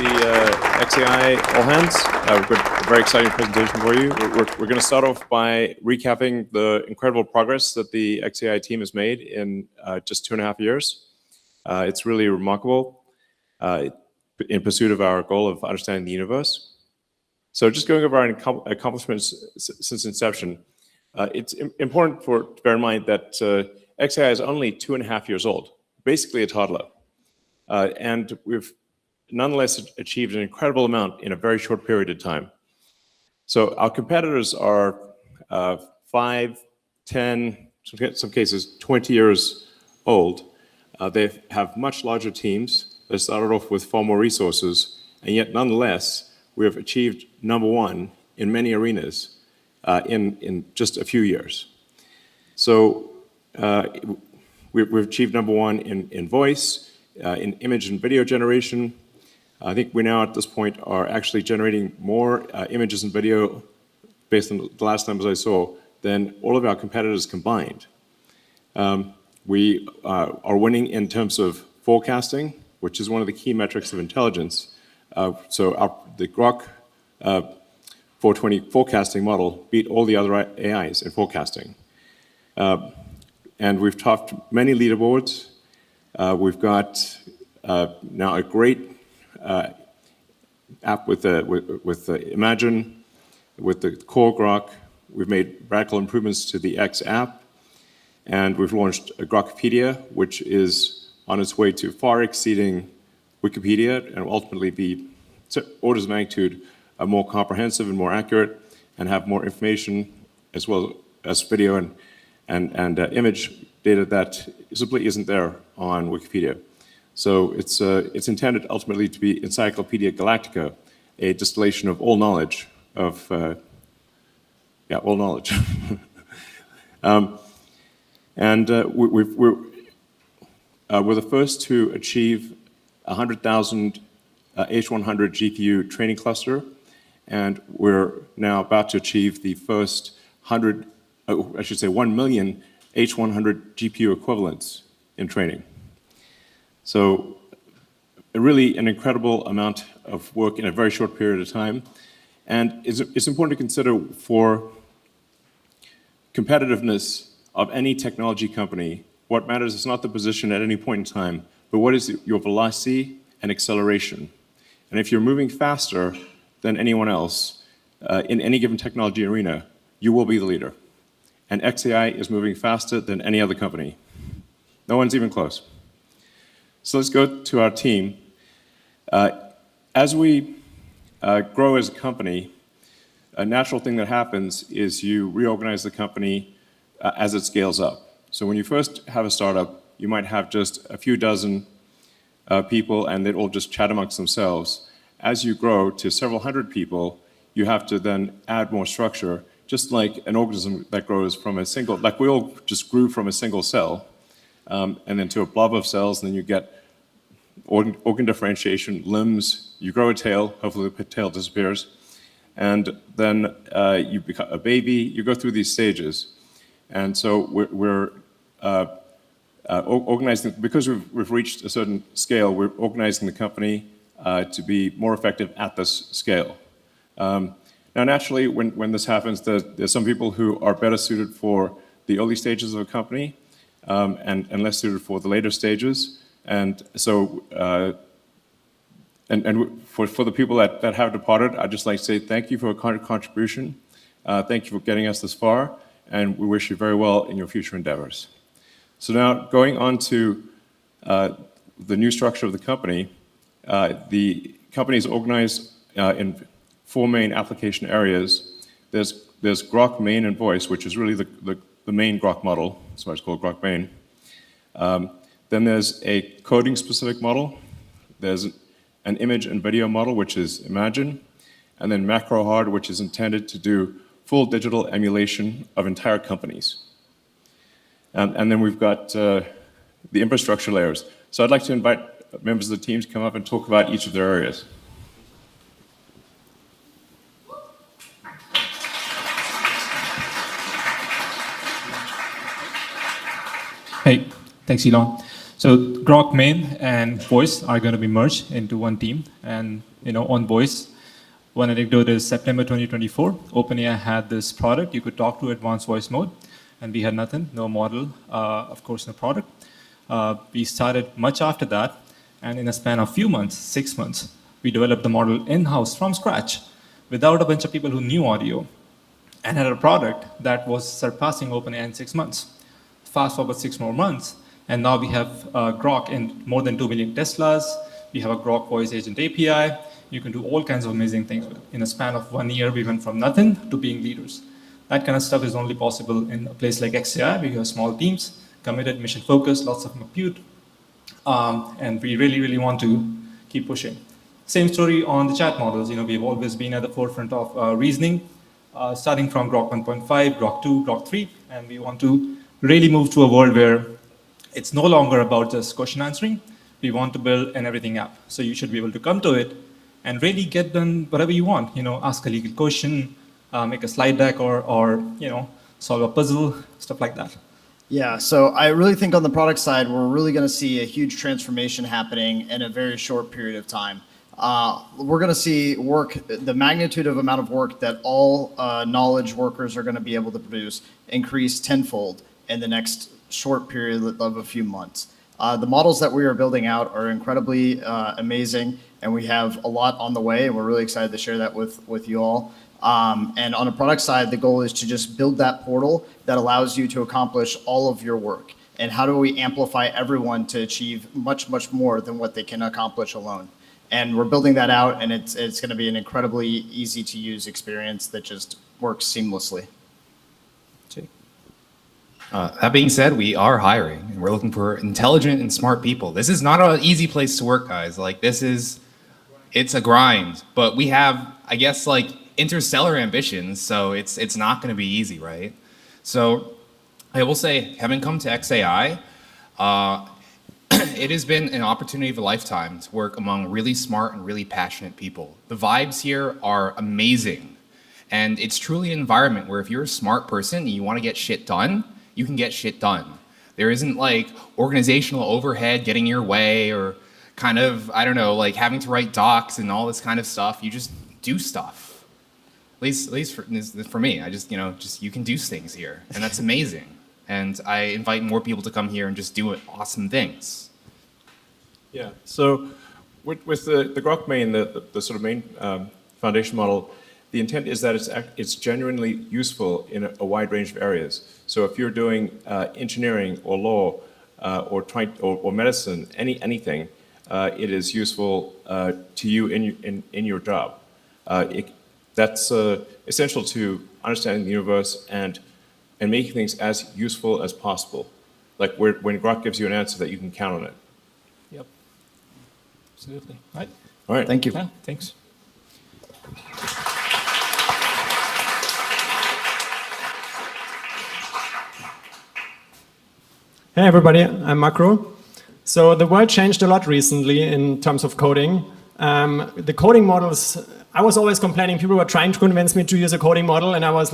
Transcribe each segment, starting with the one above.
xAI All Hands. We've got a very exciting presentation for you. We're going to start off by recapping the incredible progress that the xAI team has made in just 2.5 years. It's really remarkable in pursuit of our goal of understanding the universe. So just going over our accomplishments since inception, it's important to bear in mind that xAI is only 2.5 years old, basically a toddler. And we've nonetheless achieved an incredible amount in a very short period of time. So our competitors are 5, 10, some cases 20 years old. They have much larger teams. They started off with far more resources, and yet nonetheless, we have achieved #1 in many arenas in just a few years. So we've achieved #1 in voice, in image and video generation. I think we now at this point are actually generating more images and video based on the last numbers I saw than all of our competitors combined. We are winning in terms of forecasting, which is one of the key metrics of intelligence. The Grok 420 forecasting model beat all the other AIs in forecasting. And we've topped many leaderboards. We've got now a great app with Imagine, with the core Grok. We've made radical improvements to the X app, and we've launched a Grokopedia, which is on its way to far exceeding Wikipedia and will ultimately be orders of magnitude more comprehensive and more accurate, and have more information as well as video and image data that simply isn't there on Wikipedia. So it's intended ultimately to be Encyclopedia Galactica, a distillation of all knowledge all knowledge. We're the first to achieve 100,000 H100 GPU training cluster, and we're now about to achieve the first 1 million H100 GPU equivalents in training. So really an incredible amount of work in a very short period of time. And it's important to consider for competitiveness of any technology company, what matters is not the position at any point in time, but what is your velocity and acceleration. And if you're moving faster than anyone else in any given technology arena, you will be the leader. And xAI is moving faster than any other company. No one's even close. So let's go to our team. As we grow as a company, a natural thing that happens is you reorganize the company as it scales up. So when you first have a startup, you might have just a few dozen people and they'd all just chat amongst themselves. As you grow to several hundred people, you have to then add more structure, just like an organism that grows from a single, like we all just grew from a single cell, and then to a blob of cells, and then you get organ differentiation, limbs, you grow a tail, hopefully the tail disappears, and then you become a baby, you go through these stages. And so we're organizing, because we've reached a certain scale, we're organizing the company to be more effective at this scale. Now, naturally, when this happens, there's some people who are better suited for the early stages of a company and less suited for the later stages. And so, for the people that have departed, I'd just like to say thank you for your contribution. Thank you for getting us this far, and we wish you very well in your future endeavors. So now, going on to the new structure of the company is organized in 4 main application areas. There's Grok main and voice, which is really the main Grok model. That's why it's called Grok main. Then there's a coding specific model. There's an image and video model, which is Imagine. And then macro hard, which is intended to do full digital emulation of entire companies. And then we've got the infrastructure layers. So I'd like to invite members of the team to come up and talk about each of their areas. Hey, thanks, Elon. So Grok main and voice are going to be merged into one team. And on voice, one anecdote is September 2024, OpenAI had this product. You could talk to advanced voice mode, and we had nothing, no model, of course, no product. We started much after that, and in a span of few months, 6 months, we developed the model in-house from scratch without a bunch of people who knew audio, and had a product that was surpassing OpenAI in 6 months. Fast forward 6 more months, and now we have Grok in more than 2 million Teslas. We have a Grok voice agent API. You can do all kinds of amazing things with it. In a span of 1 year, we went from nothing to being leaders. That kind of stuff is only possible in a place like xAI, where you have small teams, committed, mission-focused, lots of compute, and we really, really want to keep pushing. Same story on the chat models. We've always been at the forefront of reasoning, starting from Grok 1.5, Grok 2, Grok 3, and we want to really move to a world where it's no longer about just question answering. We want to build an everything app. So you should be able to come to it and really get done whatever you want. Ask a legal question, make a slide deck, or solve a puzzle, stuff like that. Yeah, so I really think on the product side, we're really going to see a huge transformation happening in a very short period of time. We're going to see the magnitude of amount of work that all knowledge workers are going to be able to produce increase tenfold in the next short period of a few months. The models that we are building out are incredibly amazing, and we have a lot on the way, and we're really excited to share that with you all. And on the product side, the goal is to just build that portal that allows you to accomplish all of your work. And how do we amplify everyone to achieve much, much more than what they can accomplish alone? And we're building that out, and it's going to be an incredibly easy to use experience that just works seamlessly. That being said, we are hiring, and we're looking for intelligent and smart people. This is not an easy place to work, guys. It's a grind, but we have, I guess, interstellar ambitions, so it's not going to be easy, right? So I will say, having come to xAI, it has been an opportunity of a lifetime to work among really smart and really passionate people. The vibes here are amazing, and it's truly an environment where if you're a smart person and you want to get shit done, you can get shit done. There isn't organizational overhead getting your way, or kind of, I don't know, having to write docs and all this kind of stuff. You just do stuff. At least for me, I just you can do things here, and that's amazing. And I invite more people to come here and just do awesome things. Yeah. So with the Grok main, the sort of main foundation model, the intent is that it's genuinely useful in a wide range of areas. So if you're doing engineering or law or medicine, anything, it is useful to you in your job. That's essential to understanding the universe and making things as useful as possible. When Grok gives you an answer that you can count on it. Yep. Absolutely. All right. Thank you. Yeah, thanks. Hey everybody, I'm Makro. So the world changed a lot recently in terms of coding. The coding models, I was always complaining, people were trying to convince me to use a coding model, and I was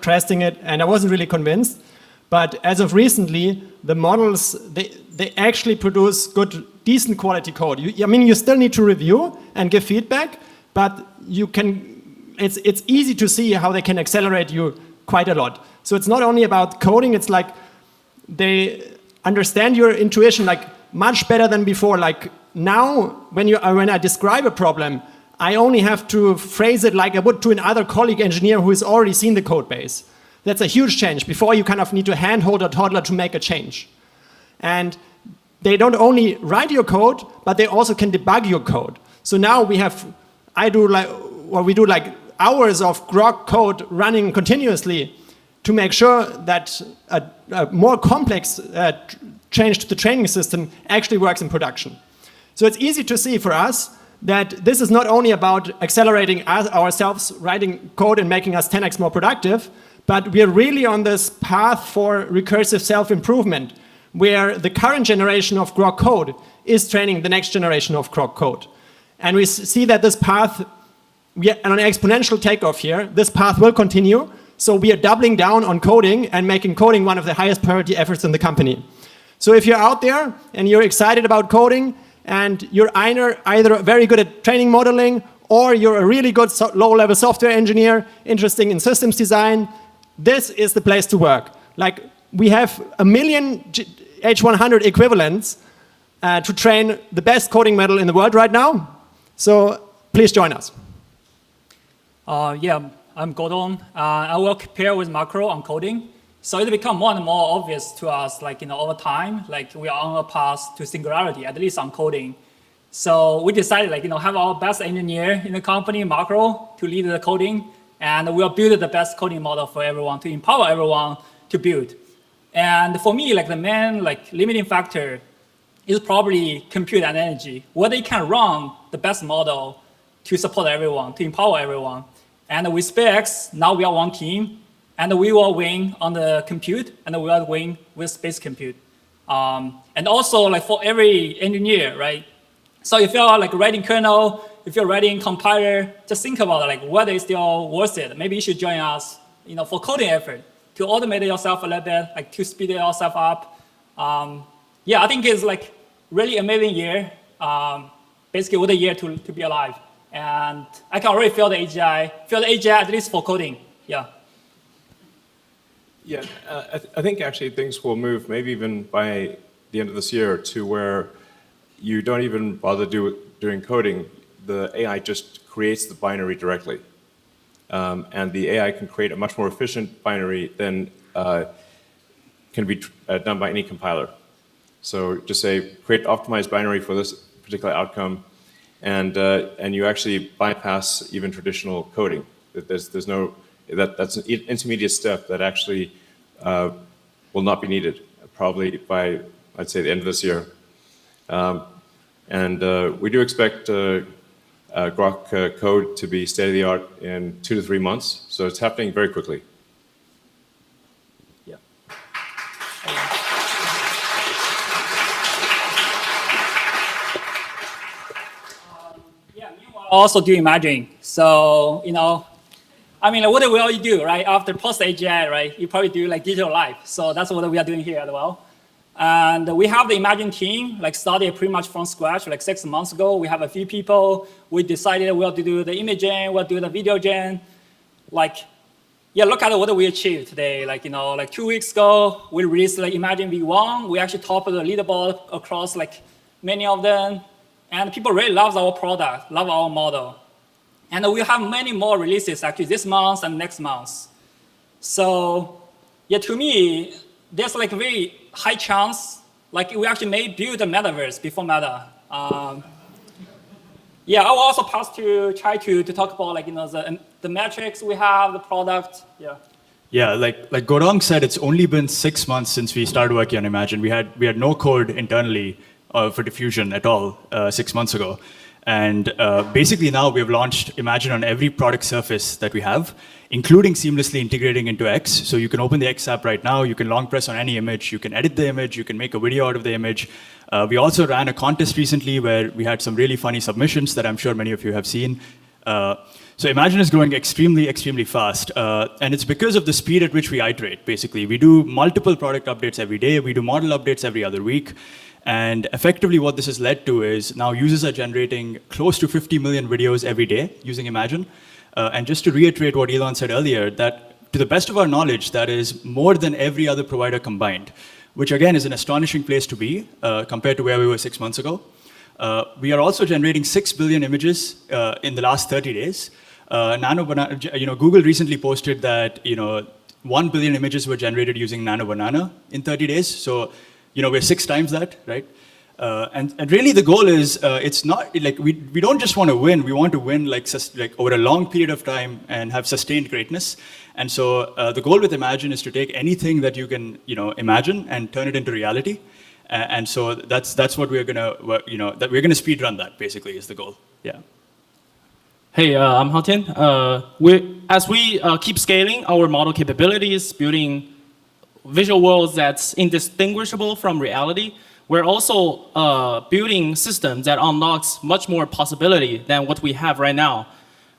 testing it, and I wasn't really convinced. But as of recently, the models, they actually produce good, decent quality code. You still need to review and give feedback, but it's easy to see how they can accelerate you quite a lot. So it's not only about coding, it's they understand your intuition much better than before. Now, when I describe a problem, I only have to phrase it like I would to another colleague engineer who has already seen the code base. That's a huge change. Before, you kind of need to handhold a toddler to make a change. And they don't only write your code, but they also can debug your code. So now we do hours of Grok code running continuously to make sure that a more complex change to the training system actually works in production. So it's easy to see for us that this is not only about accelerating ourselves, writing code and making us 10x more productive, but we are really on this path for recursive self-improvement, where the current generation of Grok code is training the next generation of Grok code. And we see that this path, we are on an exponential takeoff here. This path will continue. So we are doubling down on coding and making coding one of the highest priority efforts in the company. So if you're out there and you're excited about coding and you're either very good at training modeling or you're a really good low-level software engineer interested in systems design, this is the place to work. Like, we have 1 million H100 equivalents to train the best coding model in the world right now. So please join us. Yeah, I'm Gordon. I work pair with Macro on coding. So it become more and more obvious to us, like, over time, like we are on a path to singularity, at least on coding. So we decided, like, have our best engineer in the company, Macro, to lead the coding, and we'll build the best coding model for everyone to empower everyone to build. And for me, like, the main limiting factor is probably compute and energy, whether you can run the best model to support everyone, to empower everyone. And with SpaceX, now we are one team, and we will win on the compute, and we will win with space compute. And also, like, for every engineer, right? So if you're like writing kernel, if you're writing compiler, just think about it, like, whether it's still worth it. Maybe you should join us, for coding effort, to automate yourself a little bit, like to speed yourself up. Yeah, I think it's like really amazing year. Basically, what a year to be alive. And I can already feel the AGI at least for coding. Yeah. Yeah, I think actually things will move maybe even by the end of this year to where you don't even bother doing coding. The AI just creates the binary directly. And the AI can create a much more efficient binary than can be done by any compiler. So just say, create optimized binary for this particular outcome, and you actually bypass even traditional coding. There's no, that's an intermediate step that actually will not be needed, probably by, I'd say, the end of this year. We do expect Grok code to be state-of-the-art in 2 to 3 months, so it's happening very quickly. Yeah. Yeah, meanwhile, also do imagine. So, I mean, what will you do, right? After post-AGI, right? You probably do like digital life. So that's what we are doing here as well. And we have the Imagine team, like started pretty much from scratch, like 6 months ago. We have a few people. We decided we'll do the image gen, we'll do the video gen. Like, yeah, look at what we achieved today. Like, like 2 weeks ago, we released like Imagine V1. We actually topped the leaderboard across like many of them. And people really love our product, love our model. And we have many more releases actually this month and next month. So yeah, to me, there's like a very high chance, like we actually may build a metaverse before Meta. Yeah, I will also pass to try to talk about like, the metrics we have, the product, yeah. Yeah, like Gorong said, it's only been 6 months since we started working on Imagine. We had no code internally for diffusion at all 6 months ago. And basically now we have launched Imagine on every product surface that we have, including seamlessly integrating into X. So you can open the X app right now, you can long press on any image, you can edit the image, you can make a video out of the image. We also ran a contest recently where we had some really funny submissions that I'm sure many of you have seen. So Imagine is growing extremely, extremely fast. And it's because of the speed at which we iterate, basically. We do multiple product updates every day, we do model updates every other week. And effectively what this has led to is now users are generating close to 50 million videos every day using Imagine. And just to reiterate what Elon said earlier, that to the best of our knowledge, that is more than every other provider combined, which again is an astonishing place to be compared to where we were 6 months ago. We are also generating 6 billion images in the last 30 days. Google recently posted that 1 billion images were generated using Nano Banana in 30 days. So we're 6 times that, right? And really the goal is, it's not like we don't just want to win, we want to win like over a long period of time and have sustained greatness. And so the goal with Imagine is to take anything that you can imagine and turn it into reality. And so that's what we're gonna that we're gonna speed run that basically is the goal. Yeah. Hey, I'm Hao Tian. As we keep scaling our model capabilities, building visual worlds that's indistinguishable from reality, we're also building systems that unlocks much more possibility than what we have right now.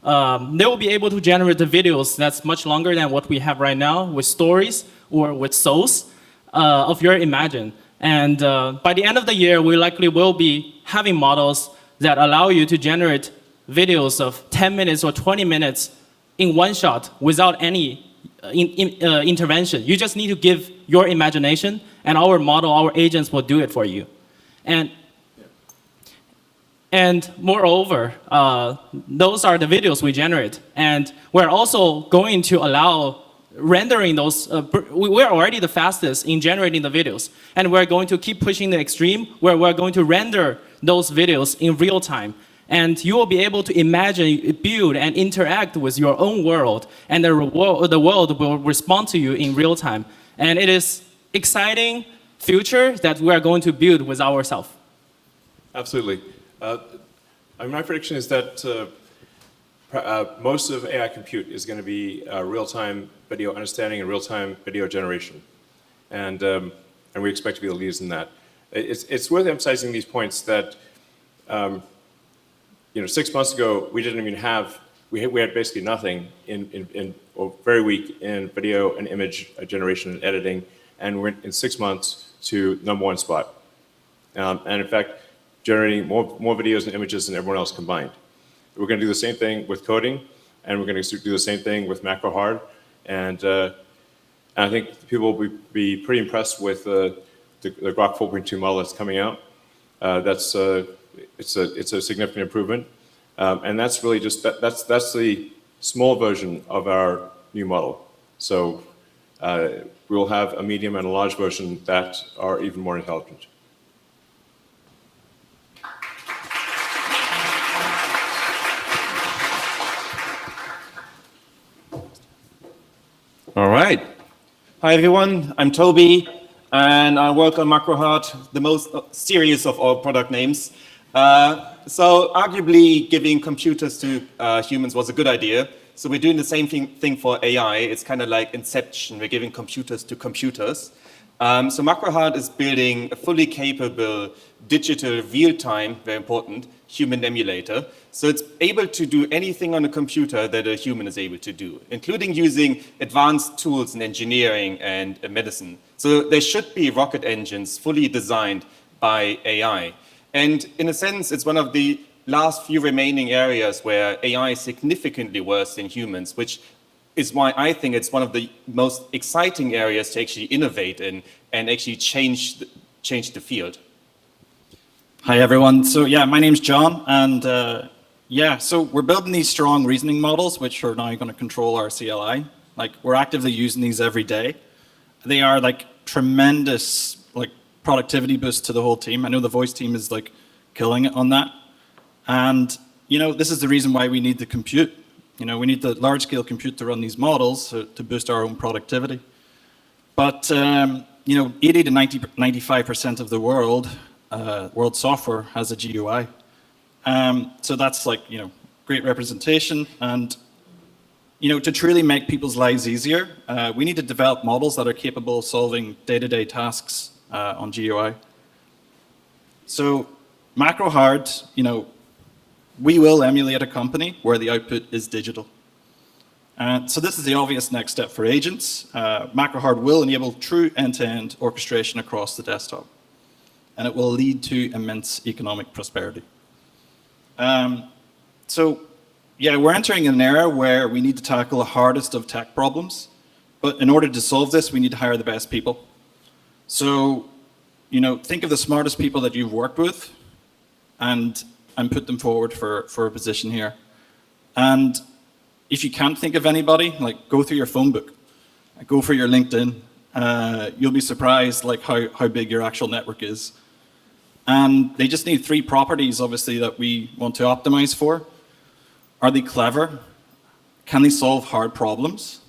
They will be able to generate the videos that's much longer than what we have right now with stories or with souls of your Imagine. And by the end of the year, we likely will be having models that allow you to generate videos of 10 minutes or 20 minutes in one shot without any intervention. You just need to give your imagination, and our model, our agents will do it for you. And moreover, those are the videos we generate. And we're also going to allow rendering those. We're already the fastest in generating the videos. And we're going to keep pushing the extreme where we're going to render those videos in real time. And you will be able to imagine, build, and interact with your own world. And the world will respond to you in real time. And it is exciting future that we are going to build with ourselves. Absolutely. My prediction is that most of AI compute is going to be real-time video understanding and real-time video generation, and we expect to be the leaders in that. It's worth emphasizing these points that 6 months ago we didn't even have we had basically nothing or very weak in video and image generation and editing, and we're in 6 months to #1 spot, and in fact generating more videos and images than everyone else combined. We're going to do the same thing with coding, and we're going to do the same thing with macro hard, and I think people will be pretty impressed with the Grok 4.2 model that's coming out. It's a significant improvement, and that's really just that's the small version of our new model. So we will have a medium and a large version that are even more intelligent. All right. Hi, everyone. I'm Toby, and I work on MacroHeart, the most serious of all product names. So arguably, giving computers to humans was a good idea. So we're doing the same thing for AI. It's kind of like Inception. We're giving computers to computers. So MacroHeart is building a fully capable digital real-time, very important, human emulator. So it's able to do anything on a computer that a human is able to do, including using advanced tools in engineering and medicine. So there should be rocket engines fully designed by AI. And in a sense, it's one of the last few remaining areas where AI is significantly worse than humans, which is why I think it's one of the most exciting areas to actually innovate in and actually change the field. Hi, everyone. So yeah, my name's John, and so we're building these strong reasoning models, which are now going to control our CLI. Like, we're actively using these every day. They are like tremendous productivity boost to the whole team. I know the voice team is like killing it on that. And this is the reason why we need the compute. We need the large-scale compute to run these models to boost our own productivity. But 80 to 95% of the world software has a GUI. So that's great representation. And to truly make people's lives easier, we need to develop models that are capable of solving day-to-day tasks on GUI. So MacroHeart, we will emulate a company where the output is digital. So this is the obvious next step for agents. MacroHeart will enable true end-to-end orchestration across the desktop, and it will lead to immense economic prosperity. We're entering an era where we need to tackle the hardest of tech problems, but in order to solve this, we need to hire the best people. So, think of the smartest people that you've worked with and put them forward for a position here. And if you can't think of anybody, go through your phone book, go for your LinkedIn. You'll be surprised how big your actual network is. And they just need 3 properties, obviously, that we want to optimize for. Are they clever? Can they solve hard problems?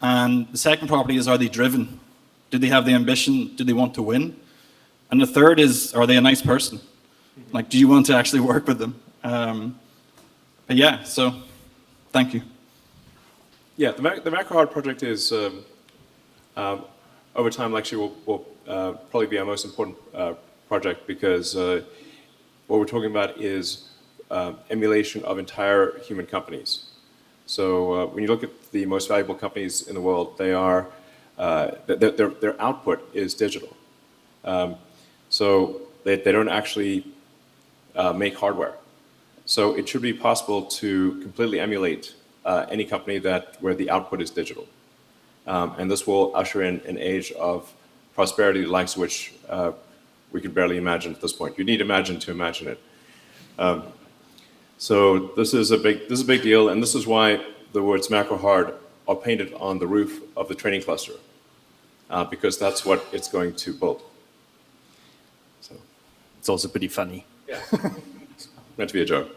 And the second property is, are they driven? Do they have the ambition? Do they want to win? And the third is, are they a nice person? Do you want to actually work with them? So thank you. Yeah, the MacroHeart project is, over time, actually will probably be our most important project, because what we're talking about is emulation of entire human companies. So when you look at the most valuable companies in the world, they are their output is digital. So they don't actually make hardware. So it should be possible to completely emulate any company where the output is digital. And this will usher in an age of prosperity, the likes of which we can barely imagine at this point. You need imagine to imagine it. So this is a big deal, and this is why the words macro hard are painted on the roof of the training cluster, because that's what it's going to build. So It's also pretty funny. yeah, meant to be a joke.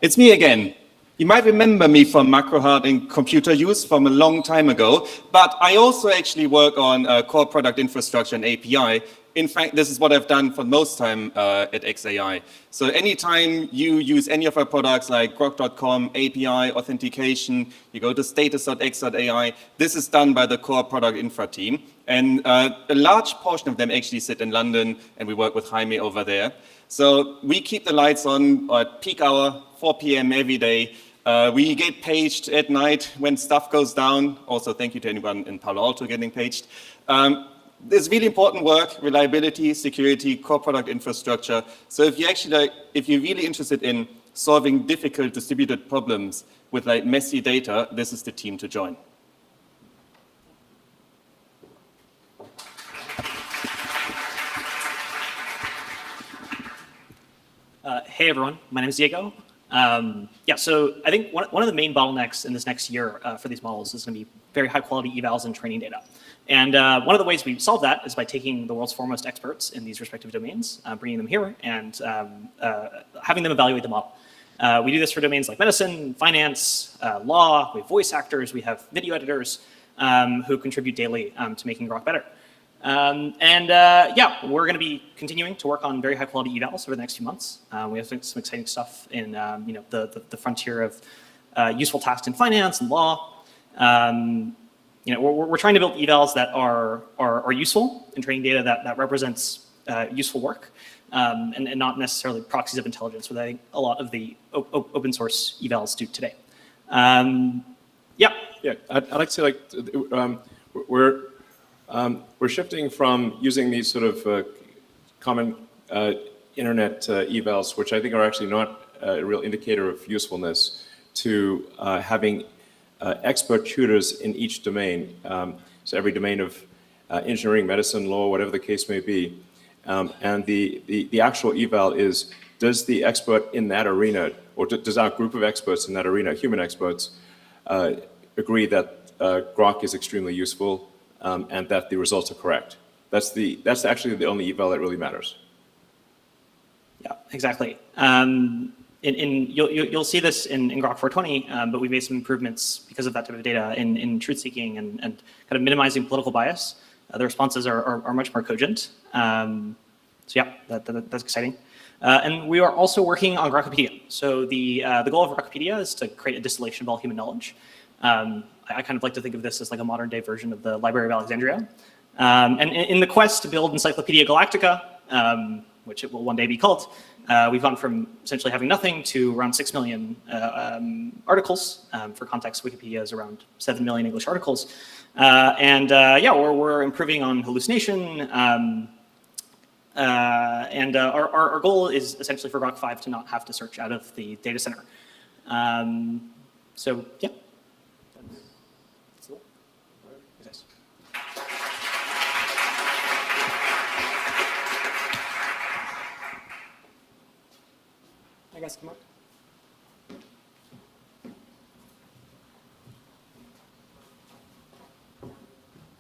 It's me again. You might remember me from MacroHeart in computer use from a long time ago, but I also actually work on core product infrastructure and API. In fact, this is what I've done for most time at xAI. So anytime you use any of our products like grok.com, API, authentication, you go to status.x.ai, this is done by the core product infra team. And a large portion of them actually sit in London, and we work with Jaime over there. So we keep the lights on at peak hour, 4 p.m. every day. We get paged at night when stuff goes down. Also, thank you to anyone in Palo Alto getting paged. There's really important work, reliability, security, core product infrastructure. So if you're really interested in solving difficult distributed problems with like messy data, this is the team to join. Hey everyone, my name is Diego. So I think one of the main bottlenecks in this next year for these models is going to be very high quality evals and training data. And one of the ways we solve that is by taking the world's foremost experts in these respective domains, bringing them here and having them evaluate the model. We do this for domains like medicine, finance, law, we have voice actors, we have video editors who contribute daily to making Grok better. We're going to be continuing to work on very high quality evals over the next few months. We have some exciting stuff in the frontier of useful tasks in finance and law. We're trying to build evals that are useful in training data that represents useful work and not necessarily proxies of intelligence, which I think a lot of the open source evals do today. I'd like to say we're shifting from using these sort of common internet evals, which I think are actually not a real indicator of usefulness, to having expert tutors in each domain. So every domain of engineering, medicine, law, whatever the case may be. And the actual eval is, does the expert in that arena, or does our group of experts in that arena, human experts, agree that Grok is extremely useful and that the results are correct? That's actually the only eval that really matters. Yeah, exactly. You'll see this in Grok 420, but we made some improvements because of that type of data in truth seeking and kind of minimizing political bias. The responses are much more cogent. That's exciting. And we are also working on Grokopedia. So the goal of Grokopedia is to create a distillation of all human knowledge. I kind of like to think of this as like a modern day version of the Library of Alexandria. And in the quest to build Encyclopedia Galactica, which it will one day be called, we've gone from essentially having nothing to around 6 million articles. For context, Wikipedia is around 7 million English articles. We're improving on hallucination. Our goal is essentially for Grok 5 to not have to search out of the data center. I guess come up.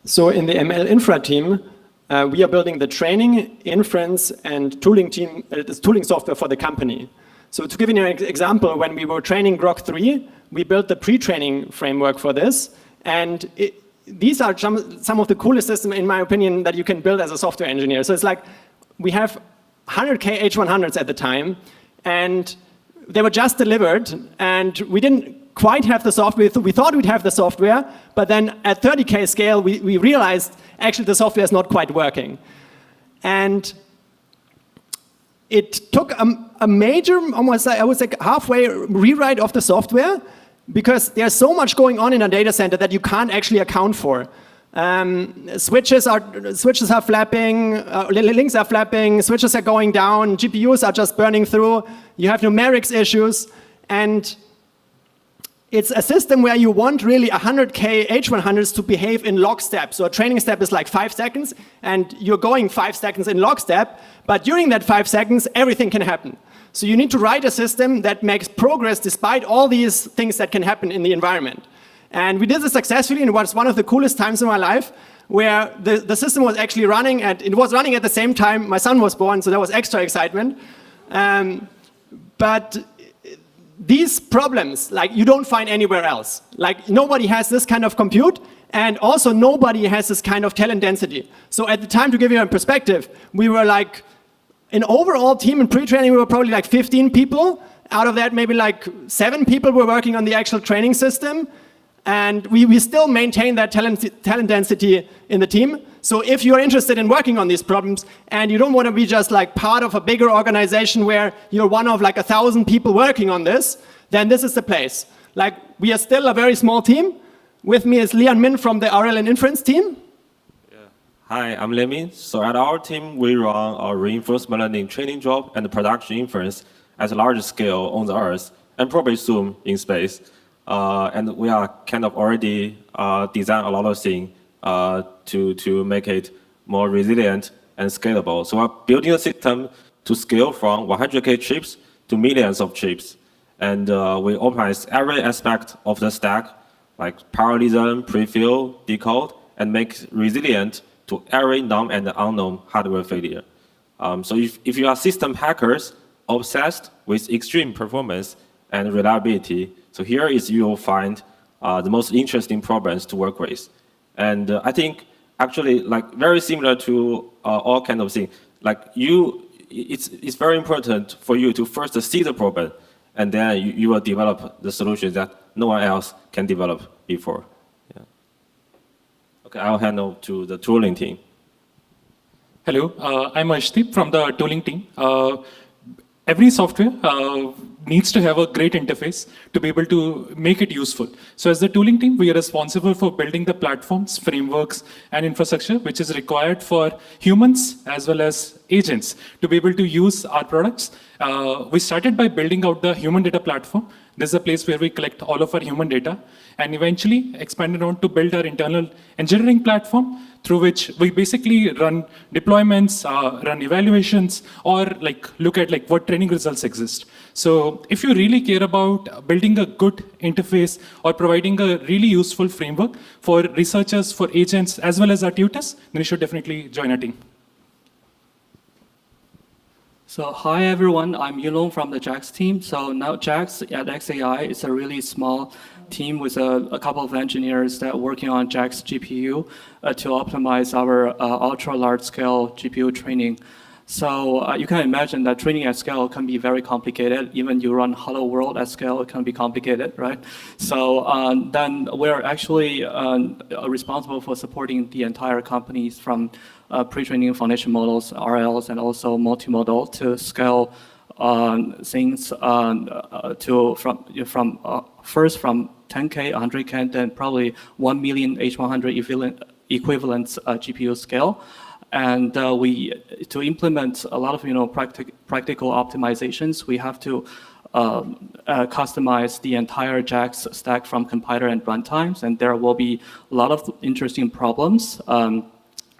So in the ML infra team, we are building the training, inference, and tooling team, tooling software for the company. So to give you an example, when we were training Grok 3, we built the pre-training framework for this. And these are some of the coolest systems, in my opinion, that you can build as a software engineer. So it's like we have 100K H100s at the time, and they were just delivered, and we didn't quite have the software. We thought we'd have the software, but then at 30K scale, we realized actually the software is not quite working. And it took a major, almost I would say halfway rewrite of the software, because there's so much going on in a data center that you can't actually account for. Switches are flapping, links are flapping, switches are going down, GPUs are just burning through, you have numerics issues, and it's a system where you want really 100K H100s to behave in lockstep. So a training step is like 5 seconds, and you're going 5 seconds in lockstep, but during that 5 seconds, everything can happen. So you need to write a system that makes progress despite all these things that can happen in the environment. And we did this successfully, and it was one of the coolest times in my life, where the system was actually running, and it was running at the same time my son was born, so there was extra excitement. But these problems, like, you don't find anywhere else. Like, nobody has this kind of compute, and also nobody has this kind of talent density. So at the time, to give you a perspective, we were like, an overall team in pre-training, we were probably like 15 people. Out of that, maybe like 7 people were working on the actual training system. And we still maintain that talent density in the team. So if you're interested in working on these problems and you don't want to be just like part of a bigger organization where you're one of like 1,000 people working on this, then this is the place. Like, we are still a very small team. With me is Lian Min from the RL and Inference team. Hi, I'm Lian. So at our team, we run our reinforcement learning training job and production inference at a large scale on the Earth, and probably soon in space. And we are kind of already design a lot of things to make it more resilient and scalable. So we're building a system to scale from 100K chips to millions of chips. And we optimize every aspect of the stack, like parallelism, prefill, decode, and make it resilient to every known and unknown hardware failure. So if you are system hackers obsessed with extreme performance and reliability, so here is you'll find the most interesting problems to work with. And I think actually, like, very similar to all kind of things, like it's very important for you to first see the problem, and then you will develop the solutions that no one else can develop before. Yeah. Okay, I'll hand over to the tooling team. Hello, I'm Ashdeep from the tooling team. Every software needs to have a great interface to be able to make it useful. So as the tooling team, we are responsible for building the platforms, frameworks, and infrastructure which is required for humans as well as agents to be able to use our products. We started by building out the human data platform. This is a place where we collect all of our human data, and eventually expanded on to build our internal engineering platform, through which we basically run deployments, run evaluations, or like look at like what training results exist. So if you really care about building a good interface or providing a really useful framework for researchers, for agents, as well as our tutors, then you should definitely join our team. So hi everyone, I'm Yulong from the JAX team. So now JAX at xAI is a really small team with a couple of engineers that are working on JAX GPU to optimize our ultra large scale GPU training. So you can imagine that training at scale can be very complicated. Even you run Hello World at scale, it can be complicated, right? So then we're actually responsible for supporting the entire companies from pre-training foundation models, RLs, and also multimodal to scale things to first from 10K, 100K, and then probably 1 million H100 equivalent GPU scale. And to implement a lot of practical optimizations, we have to customize the entire JAX stack from compiler and runtimes, and there will be a lot of interesting problems.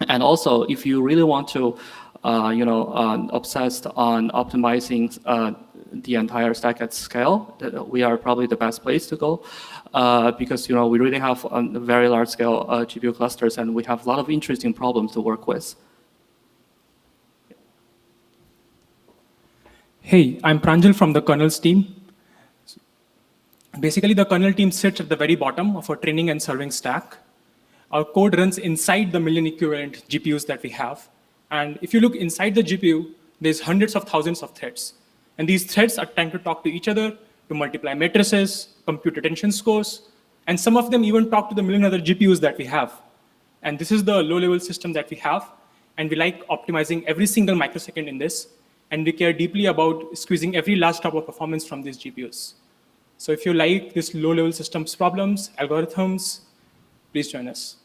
And also, if you really want to, obsessed on optimizing the entire stack at scale, we are probably the best place to go, because we really have very large scale GPU clusters, and we have a lot of interesting problems to work with. Hey, I'm Pranjal from the kernels team. Basically, the kernel team sits at the very bottom of our training and serving stack. Our code runs inside the million equivalent GPUs that we have. And if you look inside the GPU, there's hundreds of thousands of threads. And these threads are trying to talk to each other, to multiply matrices, compute attention scores, and some of them even talk to the million other GPUs that we have. And this is the low-level system that we have. And we like optimizing every single microsecond in this. And we care deeply about squeezing every last drop of performance from these GPUs. So if you like this low-level systems problems, algorithms, please join us.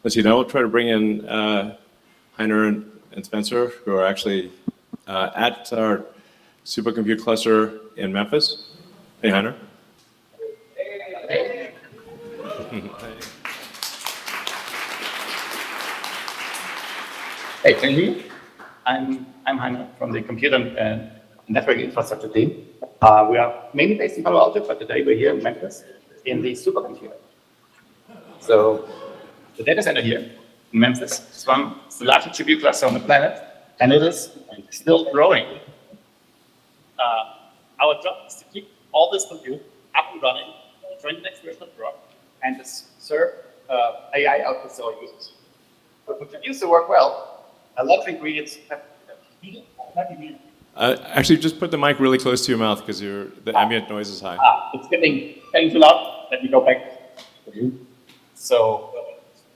Let's see, now we'll try to bring in Heiner and Spencer, who are actually at our supercompute cluster in Memphis. Hey, Heiner. Hey, can you hear me? I'm Heiner from the Computer and Network Infrastructure team. We are mainly based in Palo Alto, but today we're here in Memphis in the supercomputer. So the data center here in Memphis is the largest GPU cluster on the planet, and it is still growing. Our job is to keep all this compute up and running, train the next version of Grok, and to serve AI outputs to our users. But for GPUs to work well, a lot of ingredients have to be Actually, just put the mic really close to your mouth because the ambient noise is high. It's getting too loud. Let me go back to you. So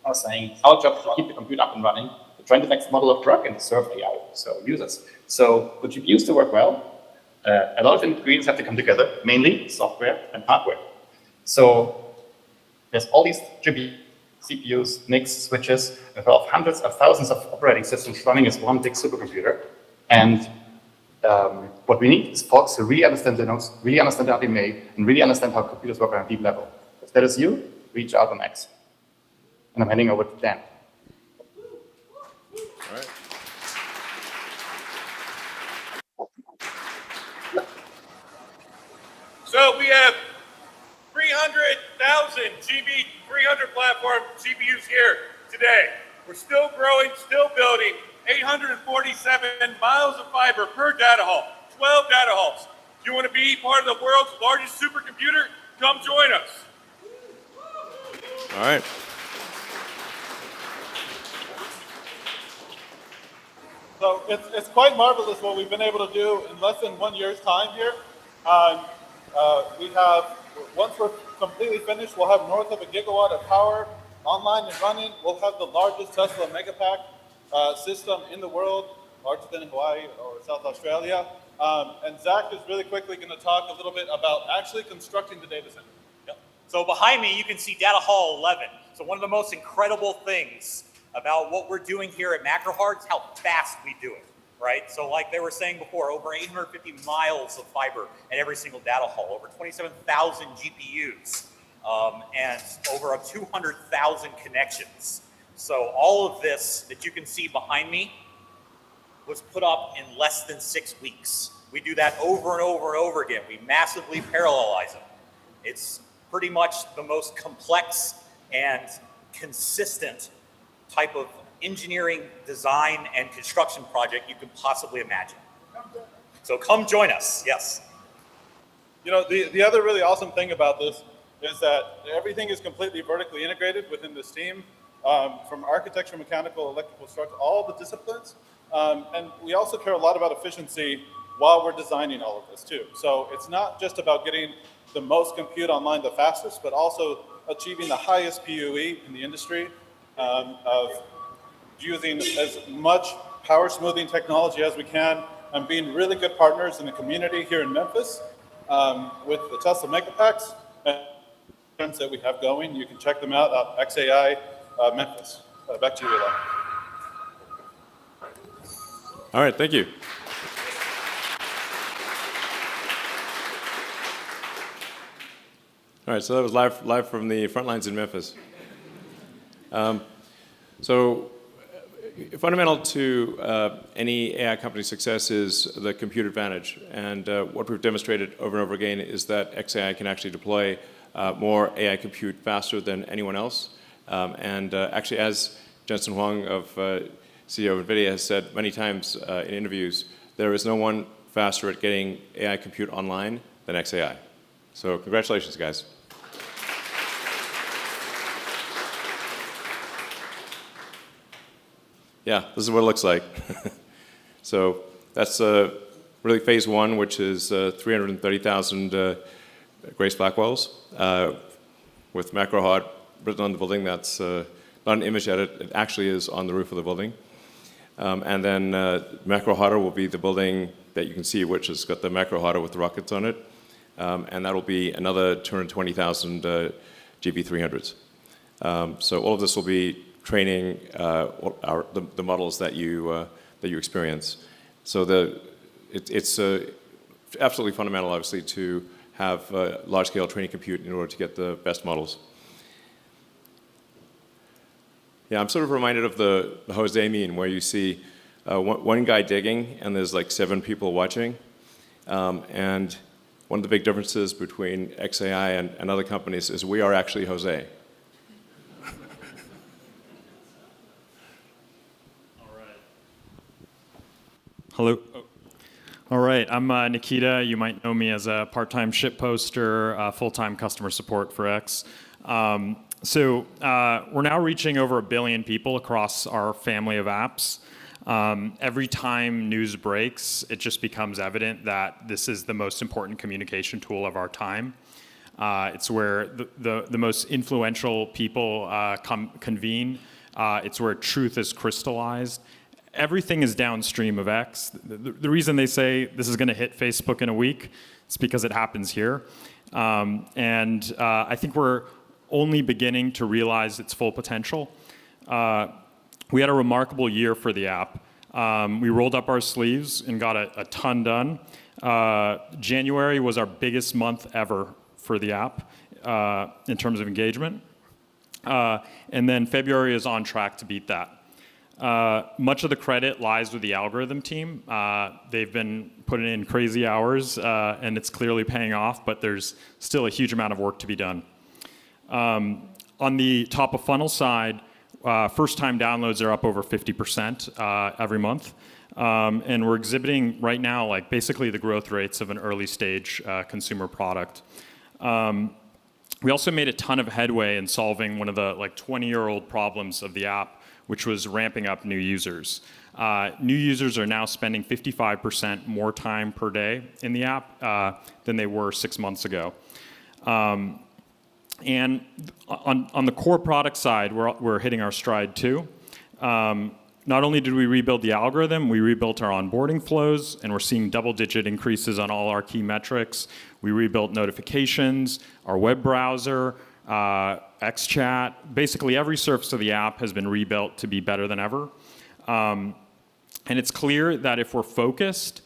I was saying, our job is to keep the compute up and running, to train the next model of Grok, and to serve AI, so users. So for GPUs to work well, a lot of ingredients have to come together, mainly software and hardware. So there's all these GPUs, CPUs, NICs, switches, involve hundreds of thousands of operating systems running as one big supercomputer. And what we need is folks who really understand Linux, really understand RDMA, and really understand how computers work on a deep level. If that is you, reach out on X. And I'm handing over to Dan. All right. So we have 300,000 GB300 platform CPUs here today. We're still growing, still building. 847 miles of fiber per data hall, 12 data halls. If you want to be part of the world's largest supercomputer, come join us. All right. So it's quite marvelous what we've been able to do in less than 1 year's time here. We have, once we're completely finished, we'll have north of 1 gigawatt of power online and running. We'll have the largest Tesla Megapack system in the world, larger than in Hawaii or South Australia. And Zach is really quickly going to talk a little bit about actually constructing the data center. Yep. So behind me, you can see Data Hall 11. So one of the most incredible things about what we're doing here at MacroHeart is how fast we do it, right? So like they were saying before, over 850 miles of fiber at every single data hall, over 27,000 GPUs, and over 200,000 connections. So all of this that you can see behind me was put up in less than 6 weeks. We do that over and over and over again. We massively parallelize it. It's pretty much the most complex and consistent type of engineering, design, and construction project you could possibly imagine. So come join us, yes. You know, the other really awesome thing about this is that everything is completely vertically integrated within this team. From architecture, mechanical, electrical, structural, all the disciplines. And we also care a lot about efficiency while we're designing all of this too. So it's not just about getting the most compute online the fastest, but also achieving the highest PUE in the industry of using as much power smoothing technology as we can and being really good partners in the community here in Memphis with the Tesla Megapacks and that we have going. You can check them out at xAI Memphis. Back to you, Elon. All right, thank you. All right, so that was live from the front lines in Memphis. So fundamental to any AI company success is the compute advantage. And what we've demonstrated over and over again is that xAI can actually deploy more AI compute faster than anyone else. Actually, as Jensen Huang, CEO of NVIDIA, has said many times in interviews, there is no one faster at getting AI compute online than xAI. So congratulations, guys. Yeah, this is what it looks like. So that's really phase one, which is 330,000 Grace Blackwells with MacroHeart written on the building. That's not an image edit. It actually is on the roof of the building. And then Macro Hotter will be the building that you can see, which has got the Macro Hotter with the rockets on it. And that'll be another 220,000 GB300s. So all of this will be training the models that you experience. So it's absolutely fundamental, obviously, to have large-scale training compute in order to get the best models. Yeah, I'm sort of reminded of the Jose meme where you see one guy digging and there's like 7 people watching. And one of the big differences between xAI and other companies is we are actually Jose. Hello. All right, I'm Nikita. You might know me as a part-time ship poster, full-time customer support for X. So we're now reaching over 1 billion people across our family of apps. Every time news breaks, it just becomes evident that this is the most important communication tool of our time. It's where the most influential people convene. It's where truth is crystallized. Everything is downstream of X. The reason they say this is going to hit Facebook in a week, it's because it happens here. And I think we're only beginning to realize its full potential. We had a remarkable year for the app. We rolled up our sleeves and got a ton done. January was our biggest month ever for the app in terms of engagement. And then February is on track to beat that. Much of the credit lies with the algorithm team. They've been putting in crazy hours, and it's clearly paying off, but there's still a huge amount of work to be done. On the top of funnel side, first-time downloads are up over 50% every month. And we're exhibiting right now like basically the growth rates of an early-stage consumer product. We also made a ton of headway in solving one of the like 20-year-old problems of the app, which was ramping up new users. New users are now spending 55% more time per day in the app than they were 6 months ago. And on the core product side, we're hitting our stride too. Not only did we rebuild the algorithm, we rebuilt our onboarding flows, and we're seeing double-digit increases on all our key metrics. We rebuilt notifications, our web browser, xChat. Basically, every surface of the app has been rebuilt to be better than ever. And it's clear that if we're focused,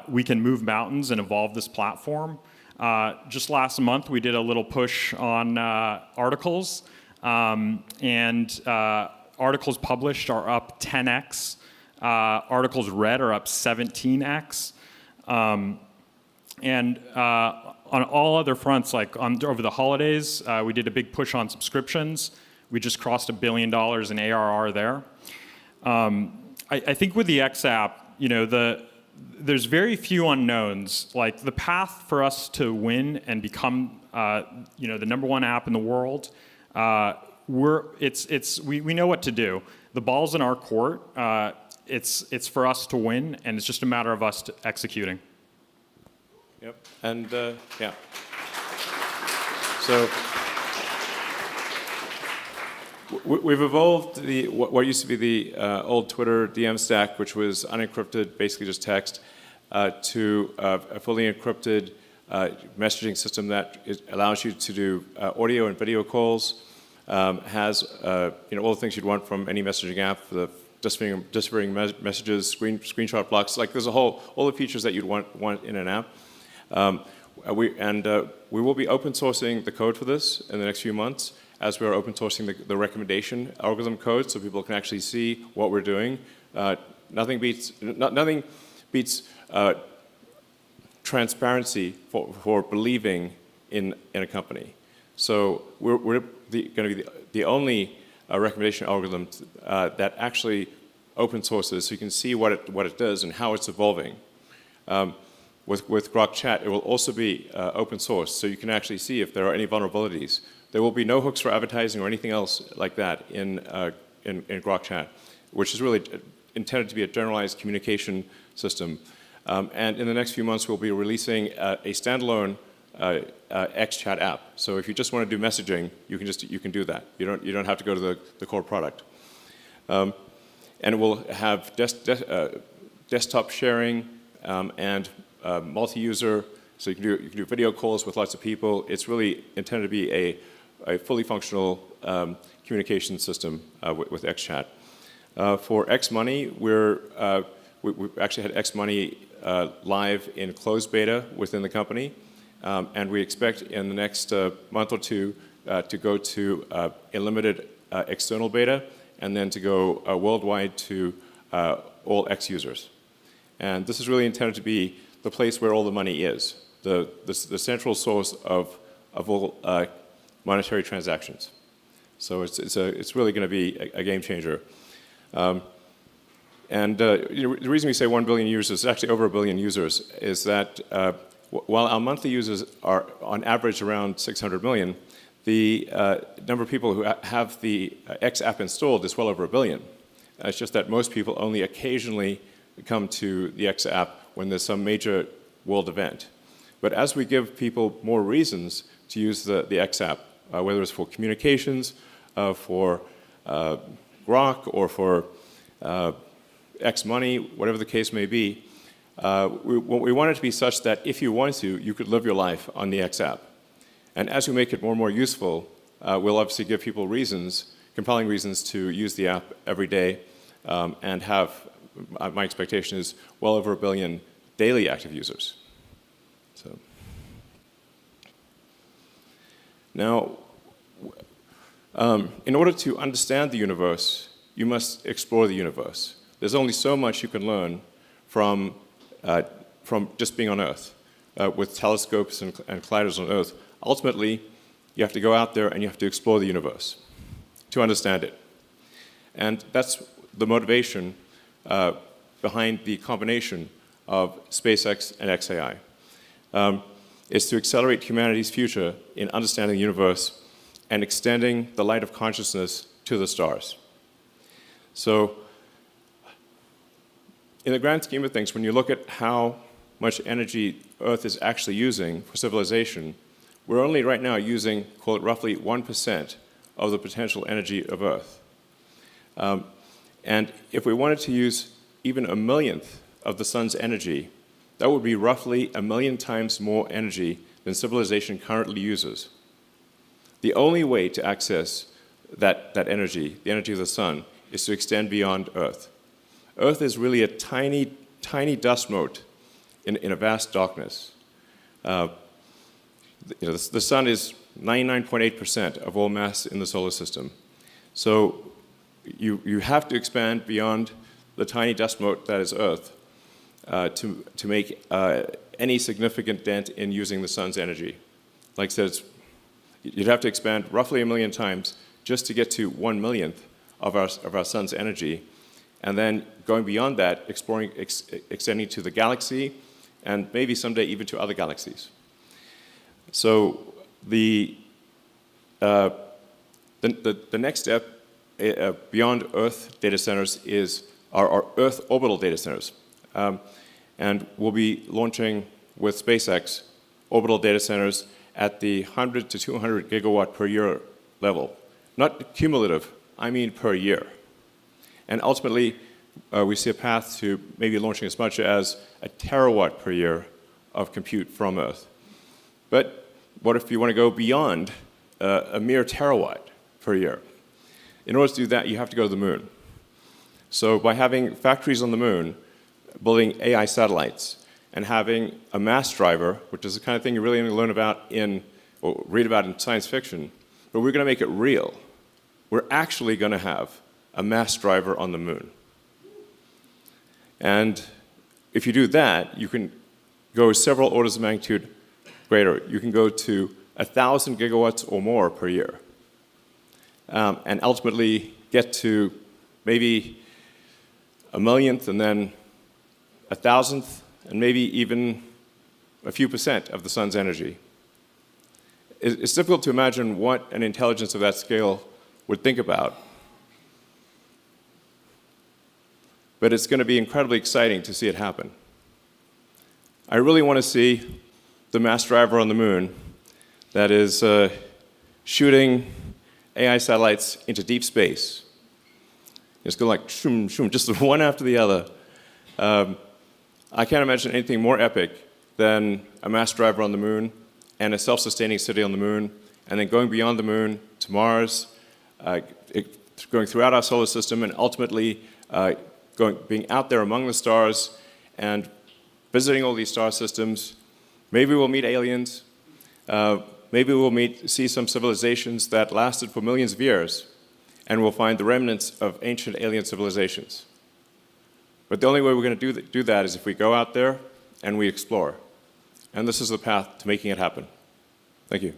we can move mountains and evolve this platform. Just last month, we did a little push on articles, and articles published are up 10x. Articles read are up 17x. And on all other fronts, like over the holidays, we did a big push on subscriptions. We just crossed $1 billion in ARR there. I think with the X app, you know, there's very few unknowns. Like the path for us to win and become, you know, the #1 app in the world, we know what to do. The ball's in our court. It's for us to win, and it's just a matter of us executing. Yep, and yeah. So we've evolved what used to be the old Twitter DM stack, which was unencrypted, basically just text, to a fully encrypted messaging system that allows you to do audio and video calls, has you know, all the things you'd want from any messaging app, the disappearing messages, screenshot blocks. Like there's all the features that you'd want in an app. We will be open sourcing the code for this in the next few months, as we are open sourcing the recommendation algorithm code, so people can actually see what we're doing. Nothing beats transparency for believing in a company. So we're going to be the only recommendation algorithm that actually open sources, so you can see what it does and how it's evolving. With Grok Chat, it will also be open source, so you can actually see if there are any vulnerabilities. There will be no hooks for advertising or anything else like that in Grok Chat, which is really intended to be a generalized communication system. And in the next few months, we'll be releasing a standalone xChat app. So if you just want to do messaging, you can do that. You don't have to go to the core product. And it will have desktop sharing and multi-user. So you can do video calls with lots of people. It's really intended to be a fully functional communication system with xChat. For xMoney, we actually had xMoney live in closed beta within the company, and we expect in the next month or two to go to a limited external beta, and then to go worldwide to all X users. And this is really intended to be the place where all the money is, the central source of all monetary transactions. So it's really going to be a game changer. The reason we say 1 billion users, actually over 1 billion users, is that while our monthly users are on average around 600 million, the number of people who have the X app installed is well over 1 billion. It's just that most people only occasionally come to the X app when there's some major world event. But as we give people more reasons to use the X app, whether it's for communications, for Grok, or for xMoney, whatever the case may be, we want it to be such that if you want to, you could live your life on the X app. And as we make it more and more useful, we'll obviously give people reasons, compelling reasons to use the app every day and have, my expectation is, well over 1 billion daily active users. So now, in order to understand the universe, you must explore the universe. There's only so much you can learn from just being on Earth, with telescopes and colliders on Earth. Ultimately, you have to go out there and you have to explore the universe to understand it. And that's the motivation behind the combination of SpaceX and xAI, is to accelerate humanity's future in understanding the universe and extending the light of consciousness to the stars. So, in the grand scheme of things, when you look at how much energy Earth is actually using for civilization, we're only right now using, quote, roughly 1% of the potential energy of Earth. And if we wanted to use even 1/1,000,000th of the sun's energy, that would be roughly 1,000,000 times more energy than civilization currently uses. The only way to access that energy, the energy of the sun, is to extend beyond Earth. Earth is really a tiny, tiny dust mote in a vast darkness. The sun is 99.8% of all mass in the solar system. So you have to expand beyond the tiny dust mote that is Earth to make any significant dent in using the sun's energy. Like I said, you'd have to expand roughly 1,000,000 times just to get to 1/1,000,000th of our sun's energy, and then going beyond that, exploring, extending to the galaxy, and maybe someday even to other galaxies. So the next step beyond Earth data centers is our Earth orbital data centers, and we'll be launching with SpaceX orbital data centers at the 100 to 200 gigawatt per year level, not cumulative. I mean per year. And ultimately, we see a path to maybe launching as much as 1 terawatt per year of compute from Earth. But what if you want to go beyond a mere terawatt per year? In order to do that, you have to go to the moon. So by having factories on the moon, building AI satellites, and having a mass driver, which is the kind of thing you really only learn about or read about in science fiction, but we're going to make it real. We're actually going to have a mass driver on the moon. And if you do that, you can go several orders of magnitude greater. You can go to 1,000 gigawatts or more per year, and ultimately get to maybe 1,000,000th and then 1,000th and maybe even a few % of the sun's energy. It's difficult to imagine what an intelligence of that scale would think about. But it's going to be incredibly exciting to see it happen. I really want to see the mass driver on the moon that is shooting AI satellites into deep space. It's going like shoom, shoom, just one after the other. I can't imagine anything more epic than a mass driver on the moon and a self-sustaining city on the moon, and then going beyond the moon to Mars, going throughout our solar system, and ultimately being out there among the stars and visiting all these star systems. Maybe we'll meet aliens. Maybe we'll see some civilizations that lasted for millions of years, and we'll find the remnants of ancient alien civilizations. But the only way we're going to do that is if we go out there and we explore. And this is the path to making it happen. Thank you.